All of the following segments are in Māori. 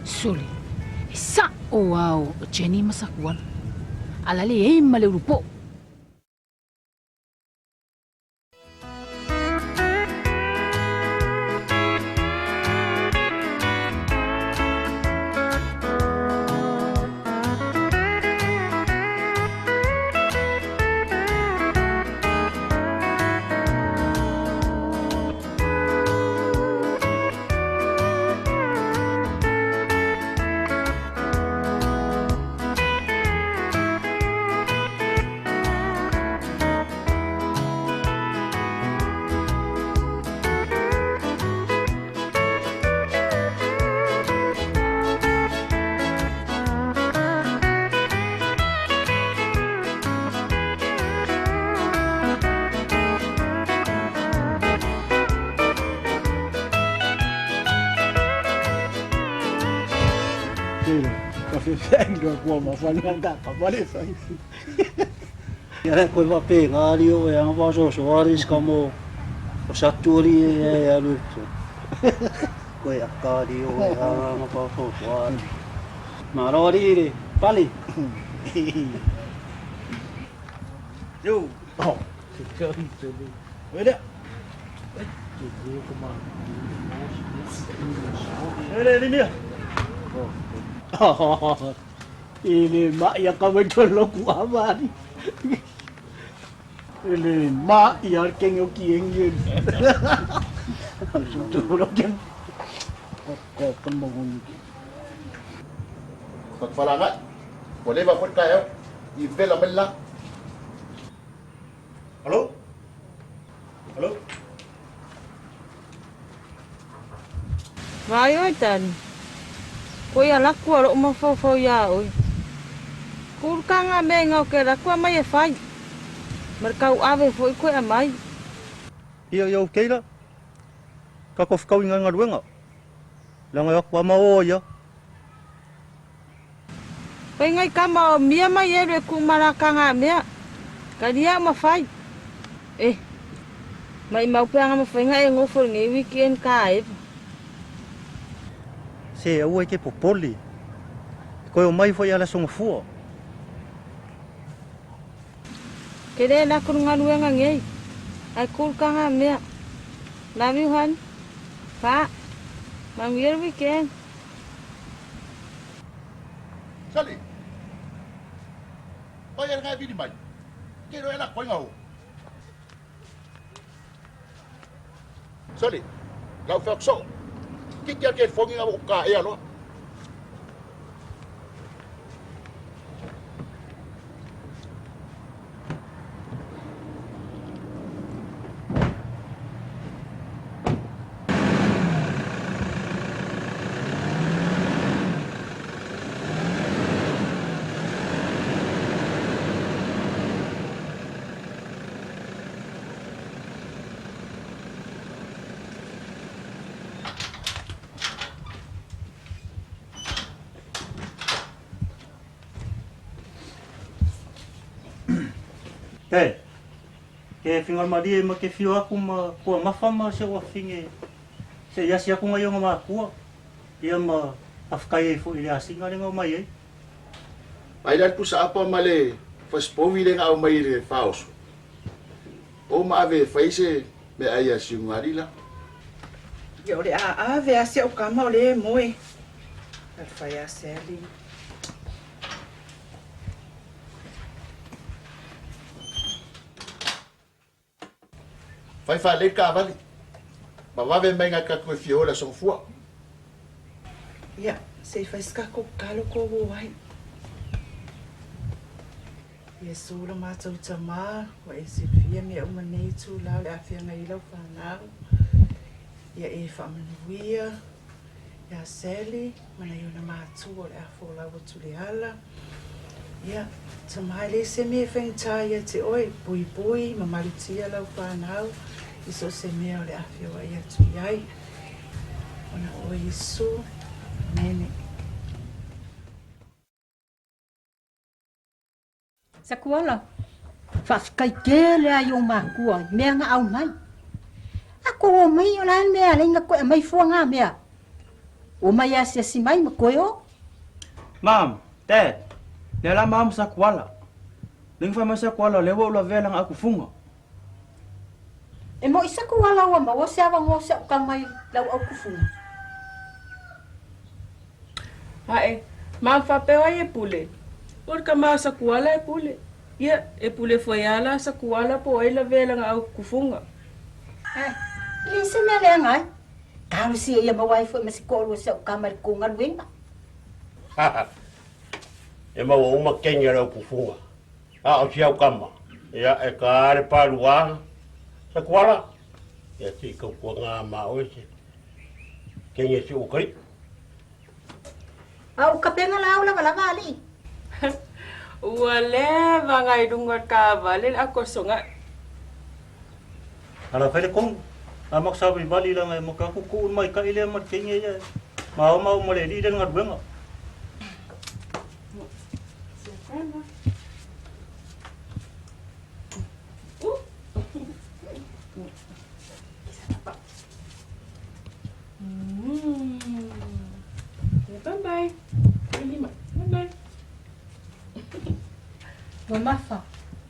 Sole, sa o au Jenny masakuan. Alale male rupo. Vengo como falando para eso. Era coisa pegar ali o é uma horas como o saturi é a luta. Coisa cari o é uma papo. Marori pali. Yo. Oh. Olha. Olha ali. Ini mak yang kau berjolok apa ni? Ini mak yang kengok kiengin. Sudah yang kau penbangun. Pagfalangat, boleh bakit kayo? I-bell amal lang. Halo? Halo? Vai tan. Koe ala kua ro ma fo ya oi. Kur kanga me ngau ke la kua mai e fai. Merkau ave foi koe a mai. Ia o keila. Ka ko fkau inga ngaruenga. Langa ko ma o ya. Pai ngai kama mia mai e re ku mara kanga mea. Ka dia ma fai. Mai mau pe anga ma fai ngai ngofo ngai weekend ka e. Se o ke popoli. Ko o mai foi ala songa fu. Kere la kur ngaruenga ngai. Ai kur kanga mea. Love you han. Pa. Mang weekend. Sali. Bayar nga bini bay. Kero enak ko ngau. Sali. Lau fak so. Kikya ke fongi nga ka e alo. Ke fingal mari ma ke fio aku ma ko ma fama se o finge. Se ya sia ku ngai ma ku. Ia ma afkai fu ile asinga le mai ai. Paidan pu sa apa male fas povi le ngau mai le faos. O ma ave faise me aya singari la. Yo le a ve asia o kama le moi. Al fai asia ali. Fai fa le ka vali. Ma va ve menga ka ko fiola son fua. Ya, se fai ska ko kalo ko wai. Ye solo ma tau tama, wa e se fia me o manei tu la le afia ngai lau whanau. Ya e whamanuia, ya Sally, mana iona mātu o le afo lau o tu le ala. Ya, tamai le se me whentai ia te oi, bui bui, ma malutia lau whanau. Iso se mea o le afia wa ia tu iai. Ona o Yesu, nene. Sakuala, whaskai kele ai o mākua, mea ngā au mai. Ako o mai o lan mea, lenga koe mai fua ngā mea. O mai asia si mai ma koe o. Mam, Dad, le la mam sa kuala. Ling fa masa kuala le wo la velang aku funga. E mo isa ko wala wa ma o se ava ngo se ka mai lau au kufunga. Hae, ma fa pe ai e pule. Por ka ma sa kuala e pule. Ia, e pule foi ala sa kuala po ai la vela nga au kufunga. Li se me le ngai. Karu si ia ma wai foi ma si ko se ka mai ko ngal winga. E mau uma kenga rau pufunga. A o siau kama. Ia e ka are palua. Sa kuala. Ia si kau kua ngā ma oise. Kenga si ukai. Au ka penga la aula wala vali. Ua le vangai dunga ka vale ako songa. Ala fele kong. Amak sabi bali lang ay makakukuun mai ka ile mat kenga ya. Mau male di dan ngat benga. Bye-bye. Bye-bye. Wa mafa.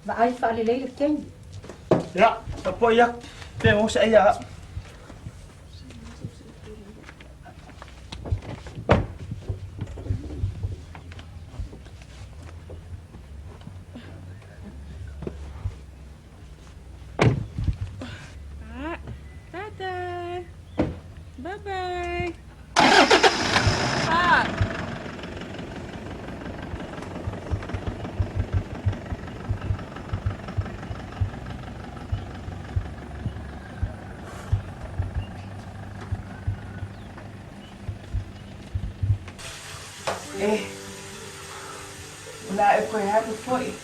Ba ai fa le le ken. Ya, apa yak? Pe mo sa iya. Tata. Bye-bye. Pa. Wala e koe hape foi.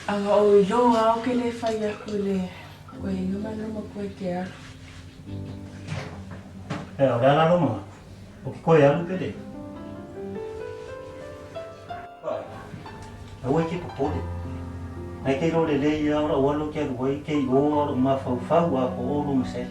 Anga o ilo au ke le whai aku le koe ngama numa koe ke a. E o dana roma. O ki koe alu pede. Awe ki popole. Ai ke ro le ia ora walo ke ruai ke o ora ma fau fau a ko o rum se.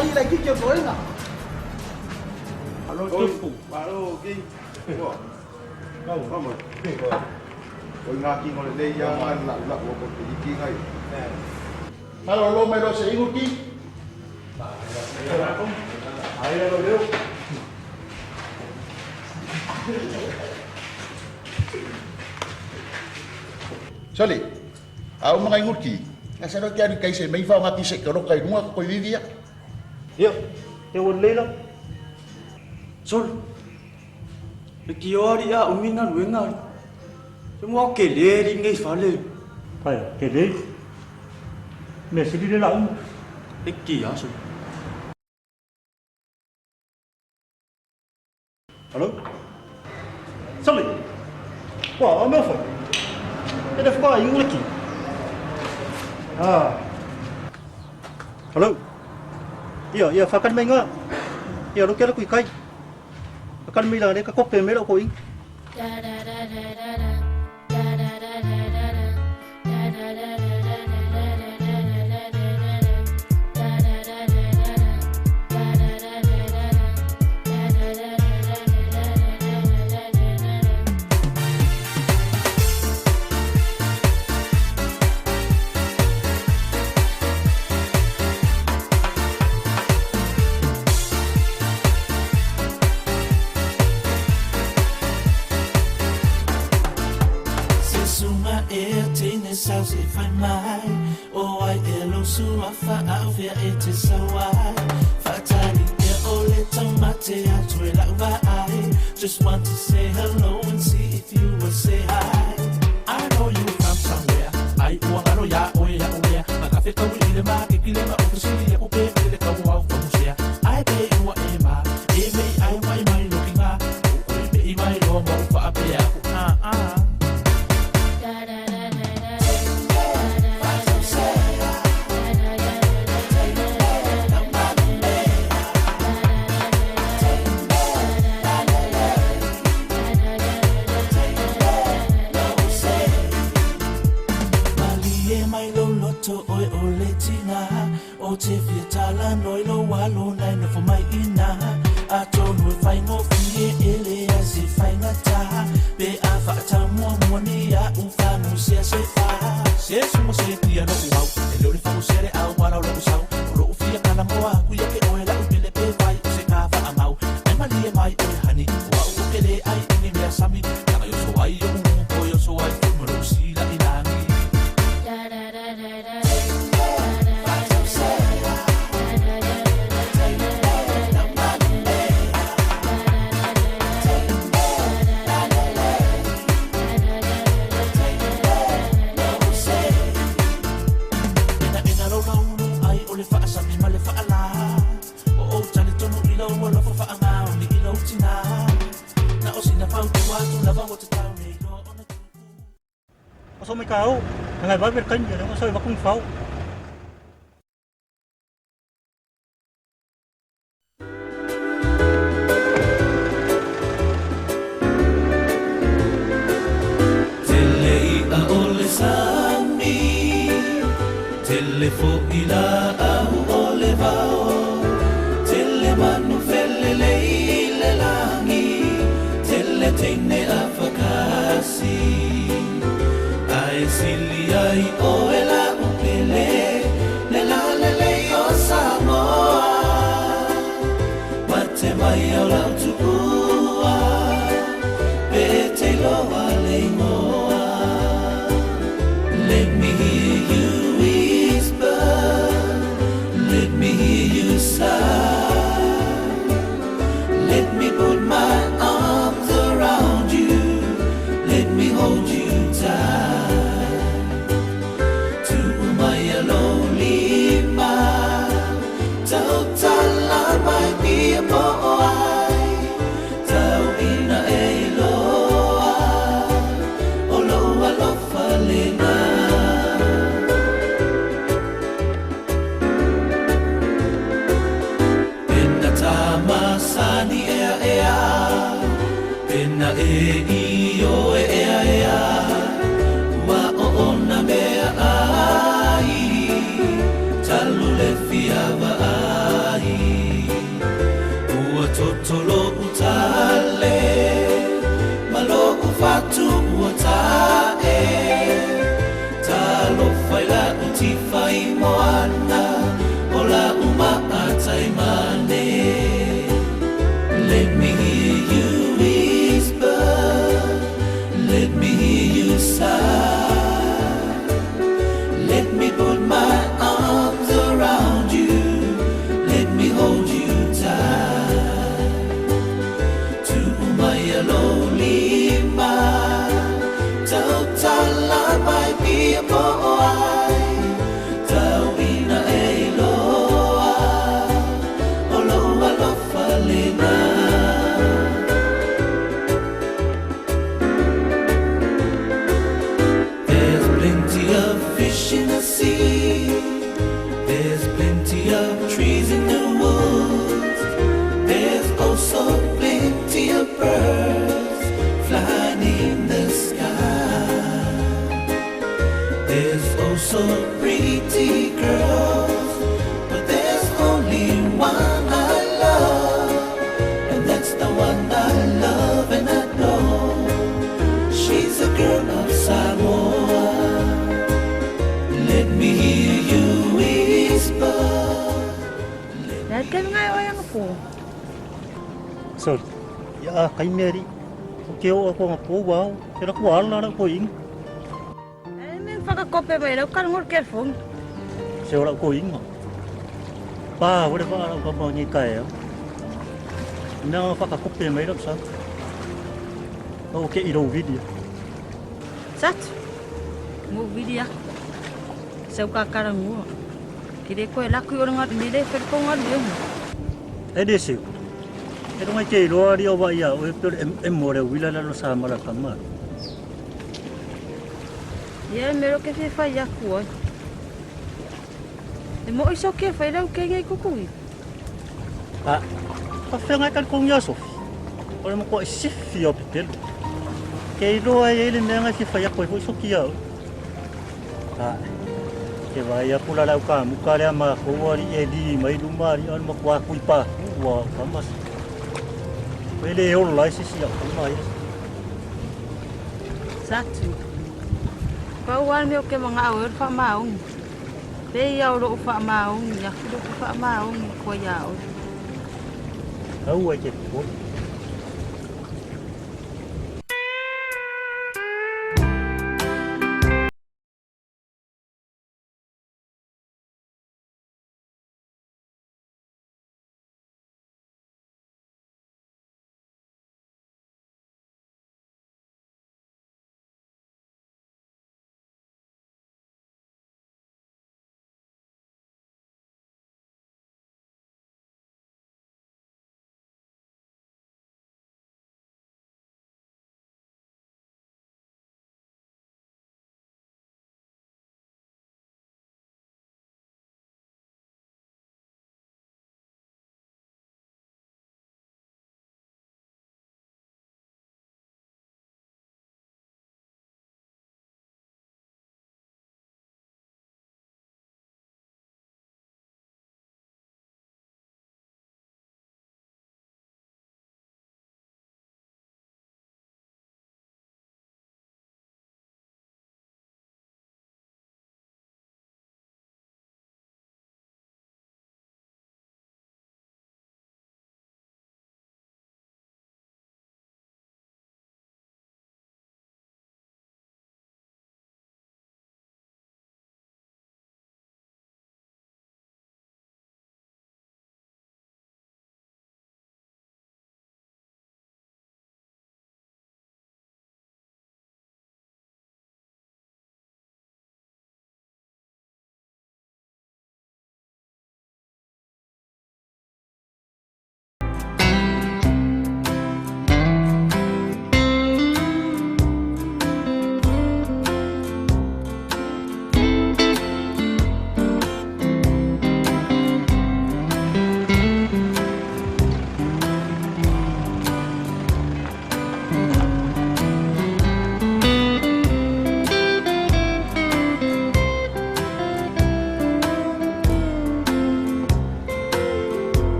kali lagi je boleh enggak? Halo tupu. Halo ki. Wah. Kau kamu. Kau ngaki ngol le yang an la wo ko iki ngai. Halo lo mai lo se ingu ki. Ayo lo leo. Sali. Au mga ingurki. Nasa ro kaya kay se may fa ngati se ko kay nunga ko vivia. Yo, te won leila. Sol. Kiori a umina wenga. Semua keleri ngai fale. Pai, ke le. Me sidi de la. Iki ya so. Halo? Sali. Wah, meu foi. Ele ficou aí um aqui. Ah. Halo? Iya, fakan mai nga. Iya, lo kero kui kai. Fakan mai la ne ka kope me lo koi. sua whaawhia e te sawai. Whaatari e ole taumate atu e lau vai. Just want to say hello and see if you will say hi. I know you from somewhere. Ai ua ngaro ya oe ya oea. Makafe kau I le ma ke kile ma ofisili e upe pele kau au whamusea. Ai pe ua e ma. E mei ai mai mai loki ngā. Ue mei mai lo mo whaapea ku ngā. Oe o le tinga o te whiatala noi lo walo nai no fo mai ina a tonu e whai ngofi e ele a se whai ngata pe a whaata mua mua ni a u whanu sea se wha se sumo se tia no uau e leo le whamu sere au wala o lau sau o lo ufia kana moa kuia ke oe la upele pe whai o se ka wha amau ai mali e mai oe hani o au upele ai ingi mea sami kama yo so ai o umu po yo so ai kumaro sila ilangi Sao mấy cáo ngày bái Việt kênh rồi nó soi vào cung pháo Telefoila au olevao Tele manu fele leile langi Tele teine afakasi Ai sili ai oela upele Le la le le o Samoa Mate mai au lau tupua Pe te loa le ngoa Let me hear you Let me hear you sigh. Let me put my arms around you. Let me hold you tight. To my lonely mind, tau tala mai pia moai. Tau ina e loa, o loa lofa lena. Masani ea ea Pena e io ea ea Wa o ona mea ai Talu le fiava ai Ua totolo utale Malo ufatu ua tae Talo faila uti fai moana Ola uma atai mane Let me hear you whisper, let me hear you sigh. Let me put my arms around you, let me hold you tight. To my lonely mind, tau tala mai pia moai, tau ina e loa, o loa lofa lena. In the sea, there's plenty of trees in the woods. There's also plenty of birds flying in the sky. There's also pretty girls, but there's only one I love, and that's the one I love and adore. She's a girl of Samoa. Let me hear you whisper. Let kan ngai oyang po. So, ya kai meri. Kêu ako nga po wow. Pero ko ala na ko ing. Nen faka kope ba ilo kan ngor kerfong. se ora ko inga. Pa, ora pa ka pa ni kai. Na fa ka kope mai ro sa. O ke iro video. Sat. Mo video. Seu ka karangu. Kire ko la ku ora ngat ni de fer ko ngat de. E desi. E rongai ke ro ari o ba ia o e per mo re wila la no sa mala kama. Ia mero ke fe fa ya ku. E mo iso ke fa ra ke ngai ku ku. Ah, pa fe ngai kan kong yaso. Ora mo ko sifi o pitel. Ke ro ai ele me ngai fa ya ko iso kia. Ah. Ke vai a pula lau ka mukare ama ko ari e di mai lumari an ma kwa kui pa wa kamas. Ele o lai si ya mai. Satu. Kau wan meu ke mga awir fa maung. Te ya ro fa maung ya ku fa maung ko ya o. Au ai ke ko.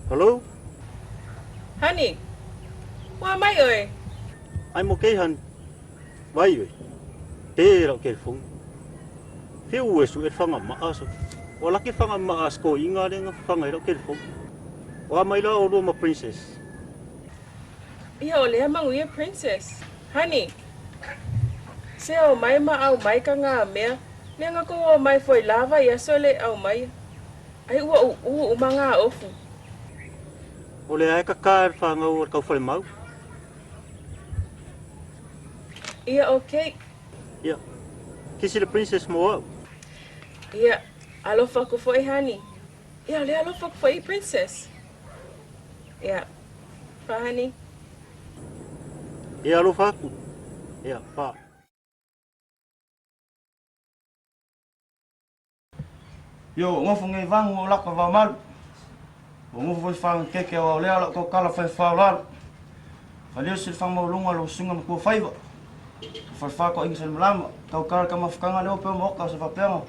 Hello? Honey, wa mai ơi. I'm okay han. Vai oi. Te ra ke fong. Fe u su e fanga ma aso. Wala ke fanga ma as ko inga renga fanga ra ke fong. Wa mai la o ma princess. Ia o le mangu ia princess. Honey. Se o mai ma au mai ka nga mea. Le nga ko o mai foi lava ia so le au mai. Ai ua u manga ofu. O le ai ka kar fanga o ka fole mau. Ia okay. Ia. Kisi le princess mo. Ia, alofa ko foi honey. Ia le alofa ko foi princess. Ia. Pa honey. Ia alofa ku. Ia pa. Yo, ngo fungai vang ngo lak va mal. Ngo foi fang keke o le ala ko kala fai fa la. Fale sil fang mo lunga lo sunga ko fai va. Fa ko ingsen mlama. Kau kala kama fkanga le ope mo ka sa fa penga.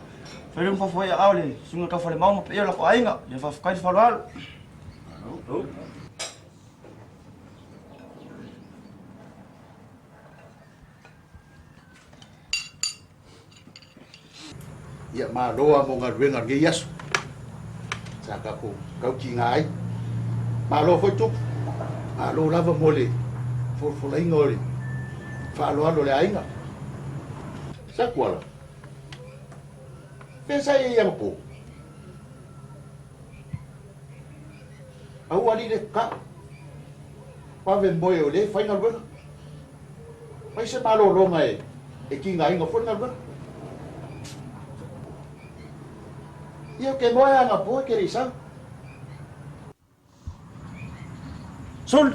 Kaya mo fa ya aule, sunga ka fa le mau pe la ko ainga, ya fa kai fa lo. Ia maloa mo ngā ruenga nge yasu. Saka ko kau ki ngai. Malo foi tup. Malo lava mole. For ingoli. Fa lo alo le ainga. Sa kuala. Pensa ia ko. Au ali le ka. Pa ven boy o le final ruenga. Mai se malo ronga e. E ki ngai nga for na ruenga. Ia ke moa nga po ke risa. Sol.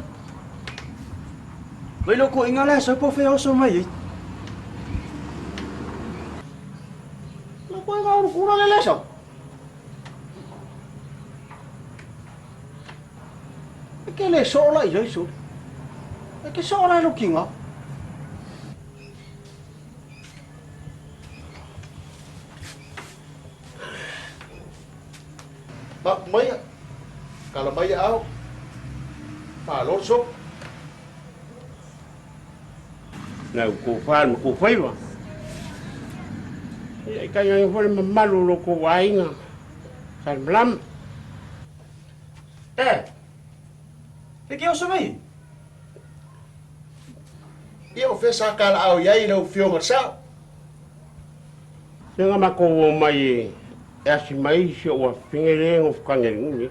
Vai lo ko ingala sa po fe oso mai. Lo ko nga uru kurang ele sa. Ke le so la i so. Ke so la lo kinga. Bak mai kalau mai au pa lo so na ko fa ko fai wa e ka yang fo malu lo ko wainga san blam Pe que oso mai? ia o fesa kala au yai no fio sa nga ma ko mai e asi mai si o fingere o fkangere ngi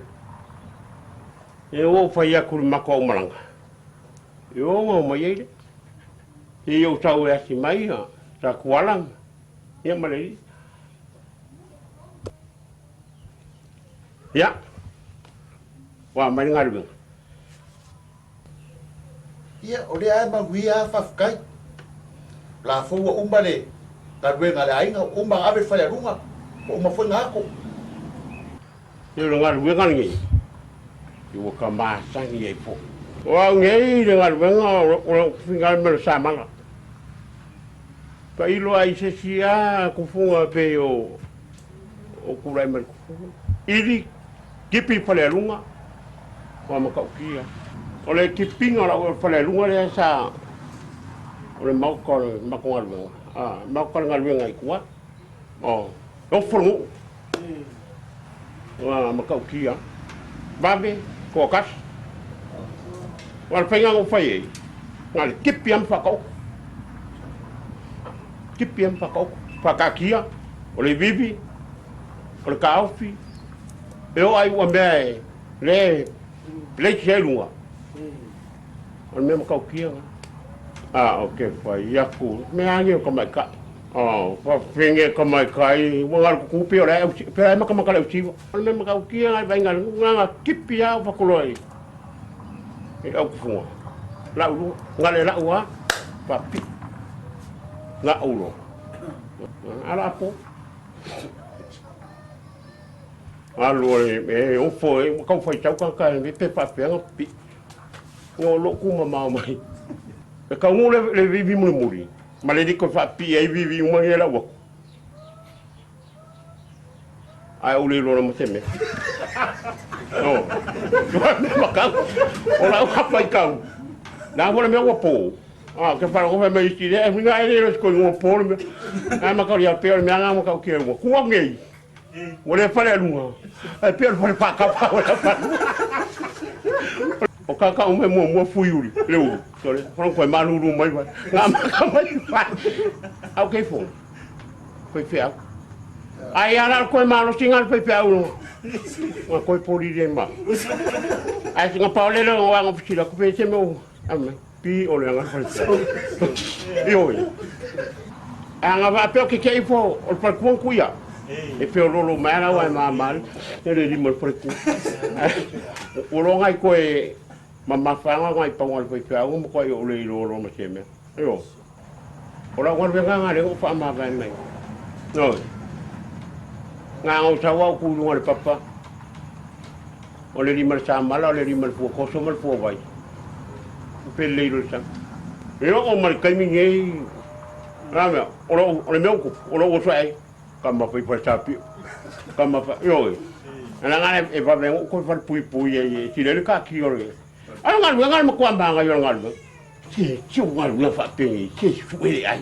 e o fa ya ku ma ko malanga e o mai ele e o tau e asi mai ha ta kualang ia malei ya wa mai ngarbu ia o le ai maguia fa kai la fo o umbale ta ruenga le ainga umba ave fa ya runga o ma foi ngako yo ngar wenga ngi yo ka ma sang ye po wa ngi ngar wenga o fingal me sama la pa ilo ai se sia ku funga pe o kurai me ili kipi fa le lunga wa ma ka kia o le kipinga la fa le lunga le sa o le mau ko ma ko ngar wenga ma ko ngar wenga i kuwa o foru wa ma ka kia babe ko kas wal penga o fai ngal kipiam fa ko fa ka kia o le bibi o le kaufi e o ai wa me le chelua o me ma ka kia okay fa ya ku me angi ko mai ka fa finge ko mai kai wa ku pi ora pe ma ka ma ka le chivo me ma ka kia ai vai nga kipia fa ko loi e au fu la u ngale la wa pa pi la u lo ala po alo e o foi ka foi chau ka me pe pa pe pi no lo ku ma mai ka ngu le vivi muri ma le dico fa pi ai vivi uma era wo ai o le lo mo teme no ma ka o la ka pa ka na mo me wo po que para o me sti e mi ga ele ko mo po me ai ma ka ya pe me nga mo ka ke wo ku ngi wo le fa le lu ai pe fa pa ka pa o kaka o me mo fuiuri leu tole franco e manuru mai vai nga ma ka mai fa au ke fo foi fea ai ara ko e mano singal foi fea uno ma ko poli de ma ai singa paule lo wa ngo fitila ko pe se me ame pi o le nga foi io anga va pe ke fo o pa ko kuia e pe lo mara wa ma mal e le limol por ku o lo ngai ko e Mama fanga ngai pangol foi ka mo ko yo le lo ma seme yo ora ngor venga ngale ko fa ma va mai no nga o tawa ku ngor papa o le limar sama le limar fu ko so mal fu vai pe le lo sa yo o mal kai mi ngai rame ora o le meu ku ora o sai kama pai pai tapi kama pa yo ana ngana e va vengo ko fal pui e ti le ka ki yo ana ngal ma ko amba nga yo ngal ti ngal na fa pe ti fuere ai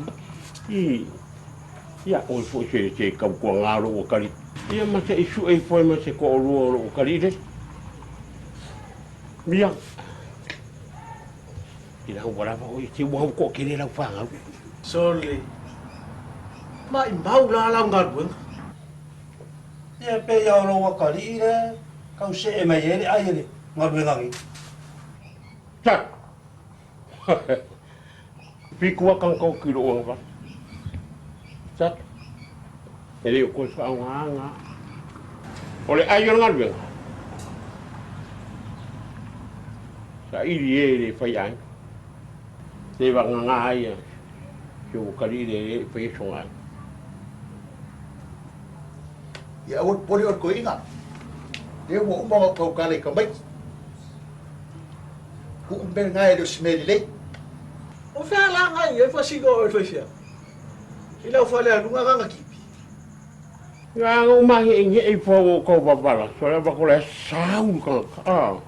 ia o fo che ka ko ngalo o kali ia ma se isu e foi ma se ko o kali de mia ila wala ba o ti wo ko kire la fa ngal Soli. Ma imbau la la ngal bun. Ia pe ia ro wa kali le kau se e mai ele ai ele ngal ngangi. Tak. Piku akan kau kilo orang kan. Tak. Jadi aku seorang nganga. Oleh ayo ngal bang. Sa iri fai ai. Te va nganga ai. Yo kali de fai songai. Ya ul poli ul ko ingat. Dia mo umang ko kali kamay. Ku umber ngai do smeli le. O fa la ngai e fa sigo o fa sia. Ila fa le lunga nga kipi. Ya umang inge e fo ko babala. Soalnya bakul saul kan.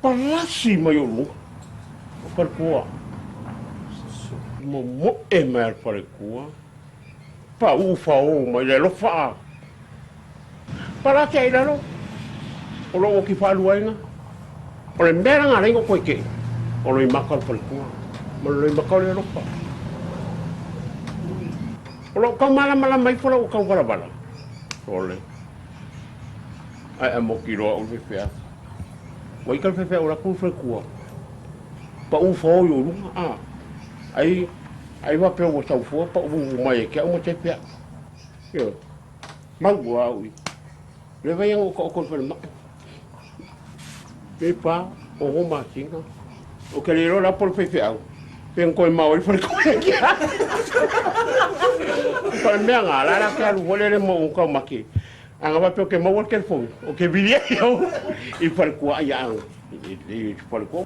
Palasi mayo perkua. Mo emer perkua. Pa ufa o mai le lofa. Para que ira no. O lo que fa luaina. O le mera nga rengo ko ke. O lo imakal perkua. Mo lo imakal le lofa. O lo ka mala mai fora o ka bala. Ole. Ai amo kilo o fefea. Wai ka fefea o la ku perkua. Pa ufa o yo lu. Ai va pe o tau fo pa o mai ke o te pe. Yo. Mau wa ui. Le vai o ko fer ma. Pe pa o ho ma singa. O ke le ro la por pe pe au. Pe ko mau i fer ko ke. Pa me nga la ke lu vole le mo ko ma ke. Anga va pe ke mo o ke fo. O ke vidia yo. I fer ko ya. I fer ko.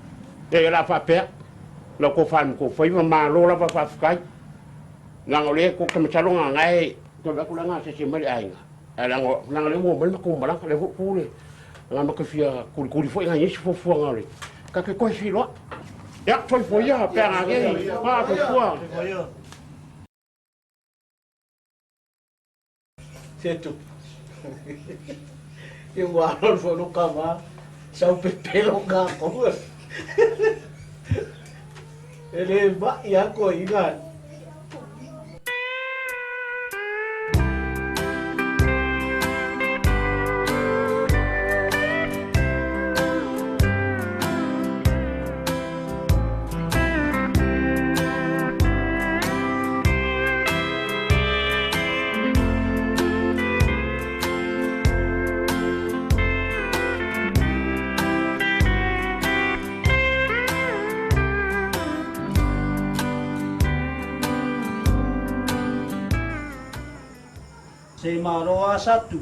E la fa pe. Lo ko fan ko foi ma lo la fa kai nang ole ko ke machalo ngai to ba ku nga se mari ai nga nang le mo mal ko mala le fu le nga ma ke fia ku foi nga yesi fo ngale ka ke ko fi lo ya foi ya pe nga ge pa ko fu Setu. Eu guardo foi no cama. Sau pepelo nga ko. Ele ba ya ko ingat. Se maroa satu.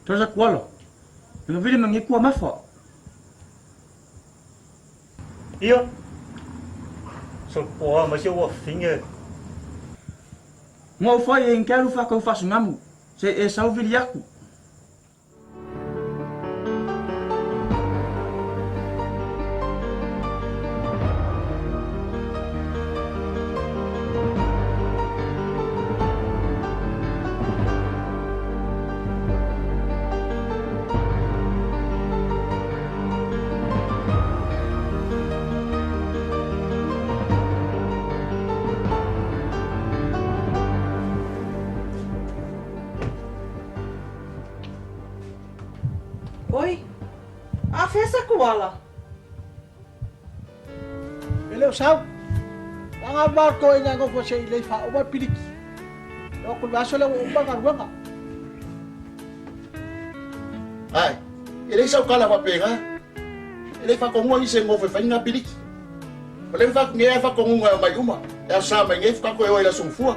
Terus aku lo, lebih dia mengiku apa fo? Iya. Sopoa masih wa finger. Mau fo yang quero fa kau faço ngamu. Se é só viliaku. Oi, a festa kuala. Ele sao? Ang barko ina ko sa ilay fa o piliki. O kung baso lang umbang arwanga. Ai, ele sao kala wa pega. Ele fa ko mo ise ngo fe fa nga piliki. le fa nge fa ko ngunga mai uma. Ya sa mai nge fa ko e la sungfua.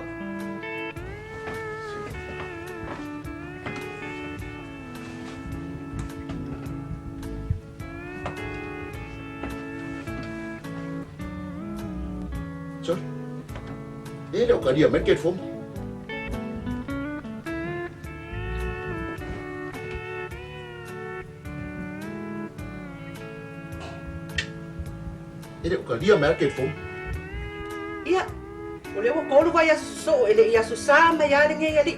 Sorry. Ele o caria met ket fom. Ele o caria met ket fom. Ia, o le wakolu vai aso ele ia so sama ia le ngai ali.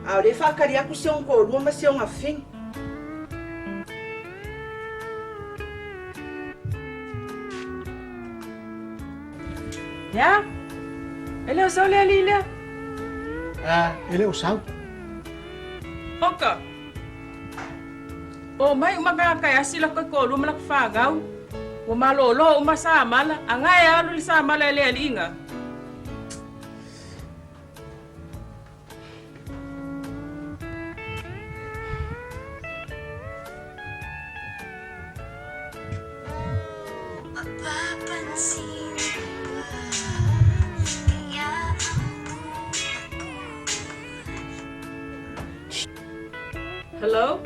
A le fa kari aku se on ko lu ma se on afing. Ya. Ele o sau le ali le. Ele o sau. Oka. O mai uma ka kai asila ko lu ma fa gau. O malolo uma sa mala. Anga ya lu sa mala le ali nga. Hello?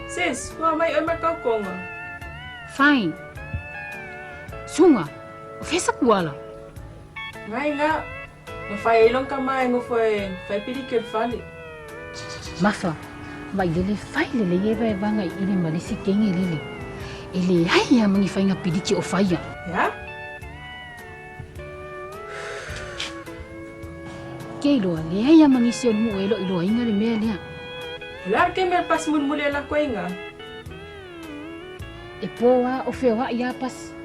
Sis, wa mai oi makau konga. Fine. Sunga, fesa kuala. Ngai nga. Ngafai long ka mai fai pili ke fali. Mafa, vai lele fai lele ye vai vanga ile malisi kenge lele. Ele hai ya mangi fai nga pidiki o fai ya. Ya? Kelo le hai ya mangi se mu elo ilo inga le me le. Lar ke mer pas mun mule la ko nga. E poa o fewa ia pas.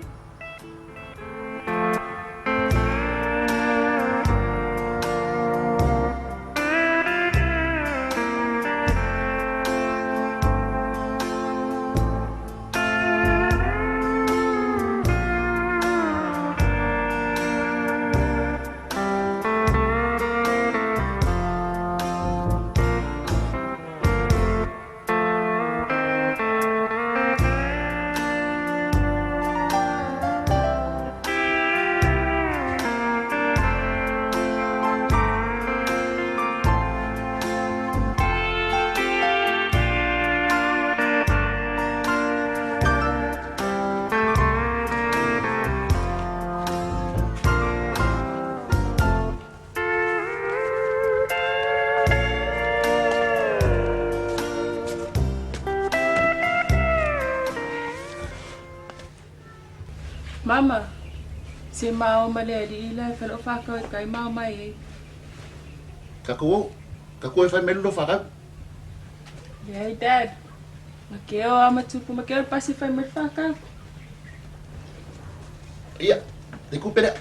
Mama, si mau male di ila felo fa ko kai mau mai. Kako e fai melu no fa ka. Yeah, Dad. Makeo ama tupu makeo pasi fai mer fa ka. Ia, te kupere.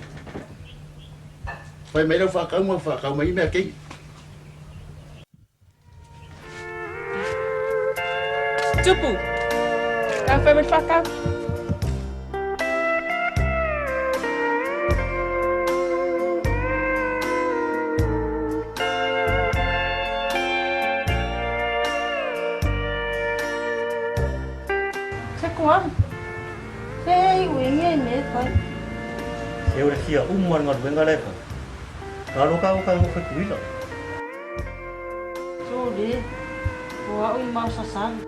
Fai melu fa ka mo fa ka mai me ke. Tupu. Ka fai mer fa ka. Hey, wingi me fa. Eu le fia umar ngat wenga le ka. Kalau kau kau fa kuila. Sorry. Wa ui mau sasan.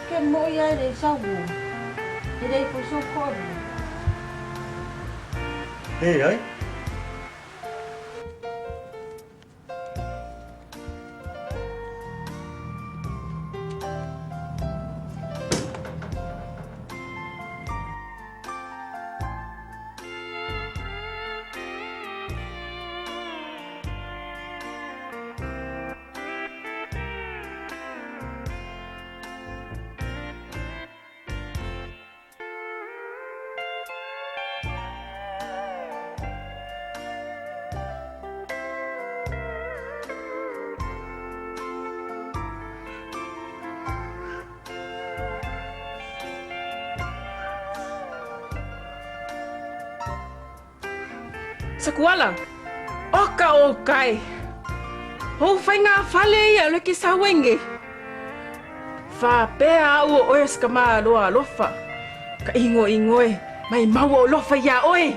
Ke mo ia de sabu. Ele foi socorro. Hey ai. Sakuala. Oka okai. Ho fai nga fale ya le ki sawenge. Whapea au oe ska maa loa alofa. Ka ingo ingoe, mai mau o lofa ia oe.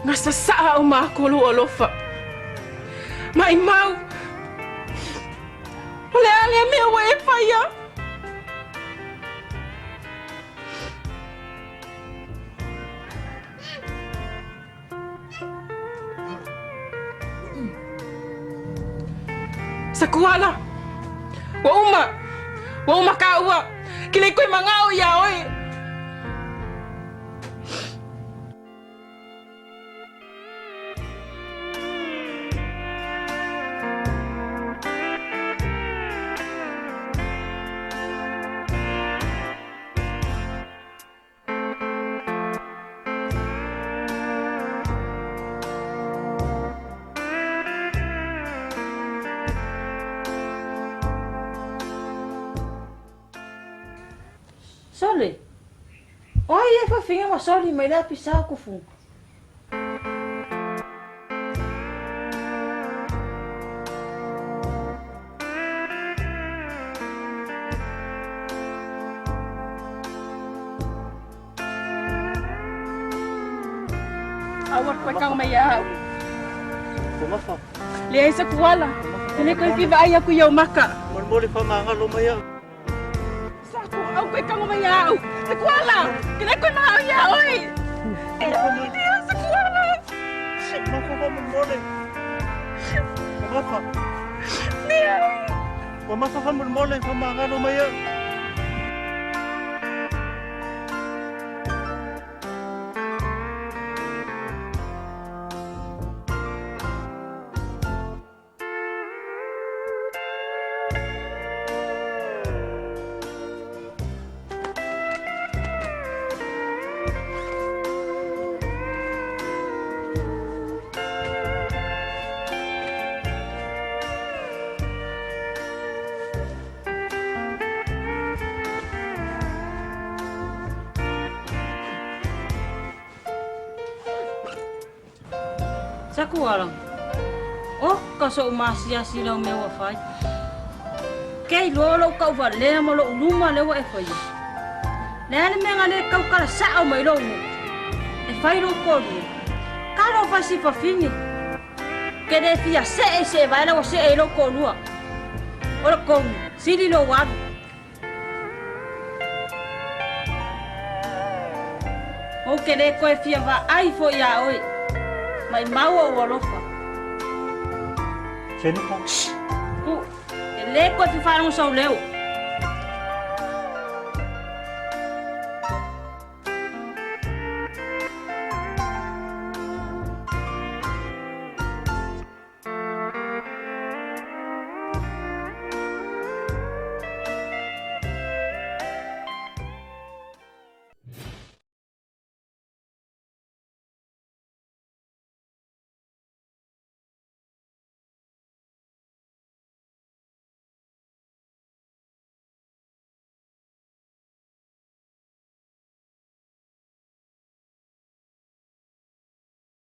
Ngasa saa o maa kolo alofa. Mai mau. Ole ale mea wa e whaia. Sakuala. Wa uma ka ua. Kile koe mangao ia oe. Sole. Oi, e fa finga ma soli mai la pisa ku fu. Awak pa kang maya. Kumafa. Le sa kuala. Kile koe fi ba aya ku yau maka. Moli fa manga lumaya. Au koe kang maya. Sa kuala. Kile koe ma aya oi. Dia sa kuala. Kumafa fa moli. Kumafa. Dia. Kumafa fa moli fa manga lumaya. Saku alang. Oh, kaso umasia silang mewa fai. Kei lolo kau va le mo lo luma le wa e fai. Le ane me ngale kau kala sa o mai lo. E fai lo ko. Kalo fa si fa fini. Ke de fia se vai la se e lo ko lua. Ora ko sili lo wa. O ke de ko e fia va ai fo ya oi. Mai mau o alofa. Senika. Ku, ele ko fi fa no so leo.